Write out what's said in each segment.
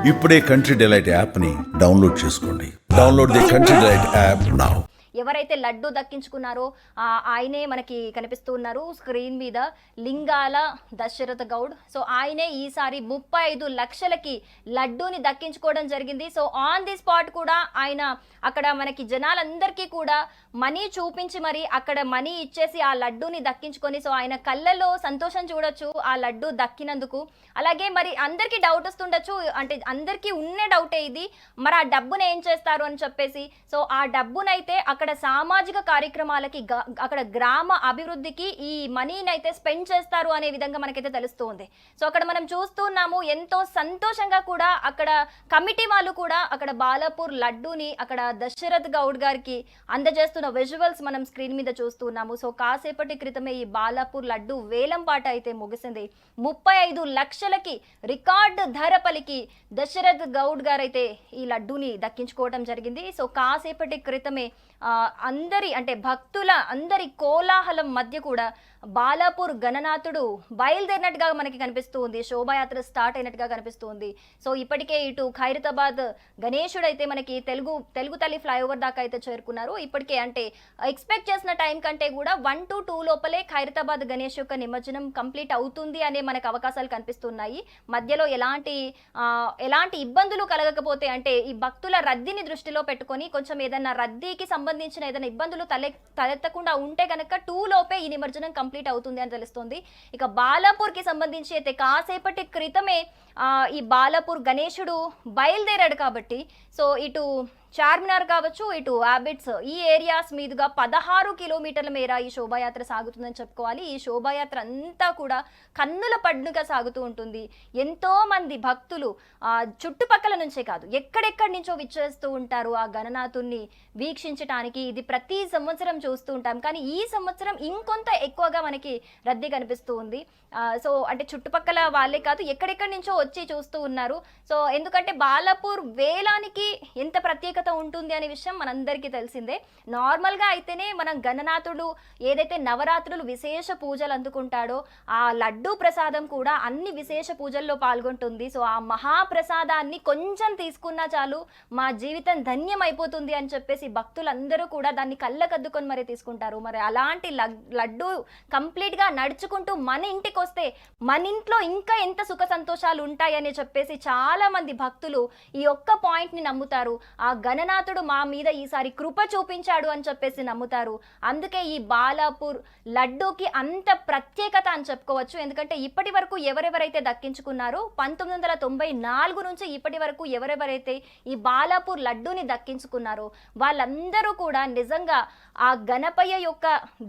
ఇప్పుడే country delight యాప్ని download చేసుకోండి. Download the country delight app now. ఎవరైతే లడ్డు దక్కించుకున్నారో ఆయనే మనకి కనిపిస్తూ ఉన్నారు స్క్రీన్ మీద, లింగాల దశరథ గౌడ్. సో ఆయనే ఈసారి 35 లక్షలకి లడ్డూని దక్కించుకోవడం జరిగింది. సో ఆన్ ది స్పాట్ కూడా ఆయన అక్కడ మనకి జనాలందరికీ కూడా మనీ చూపించి మరి అక్కడ మనీ ఇచ్చేసి ఆ లడ్డూని దక్కించుకొని, సో ఆయన కళ్ళలో సంతోషం చూడొచ్చు ఆ లడ్డు దక్కినందుకు. అలాగే మరి అందరికీ డౌట్ వస్తుండొచ్చు, అంటే అందరికీ ఉన్నే డౌటే ఇది, మరి ఆ డబ్బును ఏం చేస్తారు అని చెప్పేసి. సో ఆ డబ్బునైతే అక్కడ సామాజిక కార్యక్రమాలకి, అక్కడ గ్రామ అభివృద్ధికి ఈ మనీని అయితే స్పెండ్ చేస్తారు అనే విధంగా మనకైతే తెలుస్తుంది. సో అక్కడ మనం చూస్తున్నాము ఎంతో సంతోషంగా కూడా అక్కడ కమిటీ వాళ్ళు కూడా అక్కడ బాలాపూర్ లడ్డూని అక్కడ దశరథ్ గౌడ్ గారికి అందజేస్తున్న విజువల్స్ మనం స్క్రీన్ మీద చూస్తున్నాము. సో కాసేపటి క్రితమే ఈ బాలాపూర్ లడ్డు వేలం పాట అయితే ముగిసింది. 35 లక్షలకి రికార్డు ధర పలికి దశరథ్ గౌడ్ గారు అయితే ఈ లడ్డూని దక్కించుకోవడం జరిగింది. సో కాసేపటి క్రితమే అందరి అంటే భక్తుల అందరి కోలాహలం మధ్య కూడా బాలాపూర్ గణనాథుడు బయలుదేరినట్టుగా మనకి కనిపిస్తూ ఉంది. శోభాయాత్ర స్టార్ట్ అయినట్టుగా కనిపిస్తూ ఉంది. సో ఇప్పటికే ఇటు ఖైరతాబాద్ గణేశుడు అయితే మనకి తెలుగు తల్లి ఫ్లైఓవర్ దాకా అయితే చేరుకున్నారు. ఇప్పటికే అంటే ఎక్స్పెక్ట్ చేసిన టైం కంటే కూడా 1 to 2 లోపలే ఖైరతాబాద్ గణేష్ యొక్క నిమజ్జనం కంప్లీట్ అవుతుంది అనే మనకు అవకాశాలు కనిపిస్తున్నాయి. మధ్యలో ఎలాంటి ఇబ్బందులు కలగకపోతే, అంటే ఈ భక్తుల రద్దీని దృష్టిలో పెట్టుకొని కొంచెం ఏదైనా రద్దీకి సంబంధించిన ఏదైనా ఇబ్బందులు తలెత్తకుండా ఉంటే కనుక 2 లోపే ఈ నిమజ్జనం కంప్లీట్ అవుతుంది అని తెలుస్తుంది. ఇక బాలాపూర్ కి సంబంధించి అయితే కాసేపటి క్రితమే ఈ బాలాపూర్ గణేశుడు బయలుదేరాడు కాబట్టి, సో ఇటు చార్మినార్ కావచ్చు, ఇటు హ్యాబిట్స్ ఈ ఏరియాస్ మీదుగా 16 కిలోమీటర్ల మేర ఈ శోభాయాత్ర సాగుతుందని చెప్పుకోవాలి. ఈ శోభాయాత్ర అంతా కూడా కన్నుల పండుగ సాగుతూ ఉంటుంది. ఎంతో మంది భక్తులు చుట్టుపక్కల నుంచే కాదు ఎక్కడెక్కడి నుంచో విచ్చేస్తూ ఉంటారు ఆ గణనాథుణ్ణి వీక్షించడానికి. ఇది ప్రతి సంవత్సరం చూస్తూ ఉంటాం, కానీ ఈ సంవత్సరం ఇంకొంత ఎక్కువగా మనకి రద్దీ కనిపిస్తూ ఉంది. సో అంటే చుట్టుపక్కల వాళ్ళే కాదు ఎక్కడెక్కడి నుంచో వచ్చి చూస్తూ ఉన్నారు. సో ఎందుకంటే బాలాపూర్ వేలానికి ఎంత ప్రత్యేకత ఉంటుంది అనే విషయం మనందరికీ తెలిసిందే. నార్మల్గా అయితేనే మనం గణనాథుడు ఏదైతే నవరాత్రులు విశేష పూజలు అందుకుంటాడో ఆ లడ్డూ ప్రసాదం కూడా అన్ని విశేష పూజల్లో పాల్గొంటుంది. సో ఆ మహాప్రసాదాన్ని కొంచెం తీసుకున్నా చాలు మా జీవితం ధన్యం అయిపోతుంది అని చెప్పేసి భక్తులందరూ కూడా దాన్ని కళ్ళకద్దుకొని మరి తీసుకుంటారు. మరి అలాంటి లడ్డూ కంప్లీట్గా నడుచుకుంటూ మన ఇంటికి వస్తే మన ఇంట్లో ఇంకా ఎంత సుఖ సంతోషాలు ఉంటాయని చెప్పేసి చాలా మంది భక్తులు ఈ ఒక్క పాయింట్ని నమ్ముతారు. ఆ గణనాథుడు మా మీద ఈసారి కృప చూపించాడు అని చెప్పేసి నమ్ముతారు. అందుకే ఈ బాలాపూర్ లడ్డూకి అంత ప్రత్యేకత అని చెప్పుకోవచ్చు. ఎందుకంటే ఇప్పటి వరకు ఎవరెవరైతే దక్కించుకున్నారో 1994 నుంచి ఇప్పటి వరకు ఎవరెవరైతే ఈ బాలాపూర్ లడ్డూని దక్కించుకున్నారో వాళ్ళందరూ కూడా నిజంగా ఆ గణపయ్య యొక్క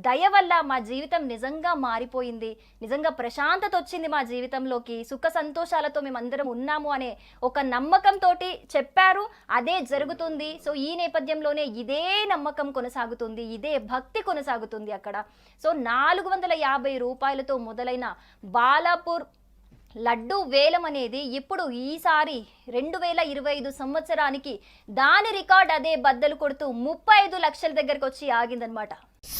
దయ వల్ల మా జీవితం నిజంగా మారిపోయింది, నిజంగా ప్రశాంతత వచ్చింది మా జీవితంలోకి, సుఖ సంతోషాలతో మేమందరం ఉన్నాము అనే ఒక నమ్మకంతో చెప్పారు. అదే జరుగుతుంది. సో ఈ నేపథ్యంలోనే ఇదే నమ్మకం కొనసాగుతుంది, ఇదే భక్తి కొనసాగుతుంది అక్కడ. సో 450 రూపాయలతో మొదలైన బాలాపూర్ లడ్డూ వేలం అనేది ఇప్పుడు ఈసారి 2025 సంవత్సరానికి దాని రికార్డ్ అదే బద్దలు కొడుతూ 35 లక్షల దగ్గరకు వచ్చి ఆగిందనమాట.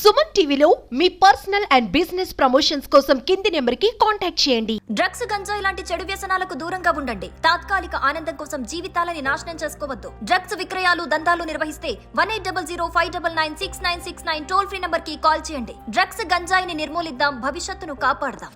సుమన్ టీవీలో మీ పర్సనల్ అండ్ బిజినెస్ ప్రమోషన్స్ కోసం కింది నెంబర్కి కాంటాక్ట్ చేయండి. డ్రగ్స్, గంజాయి లాంటి చెడు వ్యసనాలకు దూరంగా ఉండండి. తాత్కాలిక ఆనందం కోసం జీవితాలని నాశనం చేసుకోవద్దు. డ్రగ్స్ విక్రయాలు, దందాలు నిర్వహిస్తే 180059969969 టోల్ ఫ్రీ నంబర్ కి కాల్ చేయండి. డ్రగ్స్, గంజాయిని నిర్మూలిద్దాం, భవిష్యత్తును కాపాడదాం.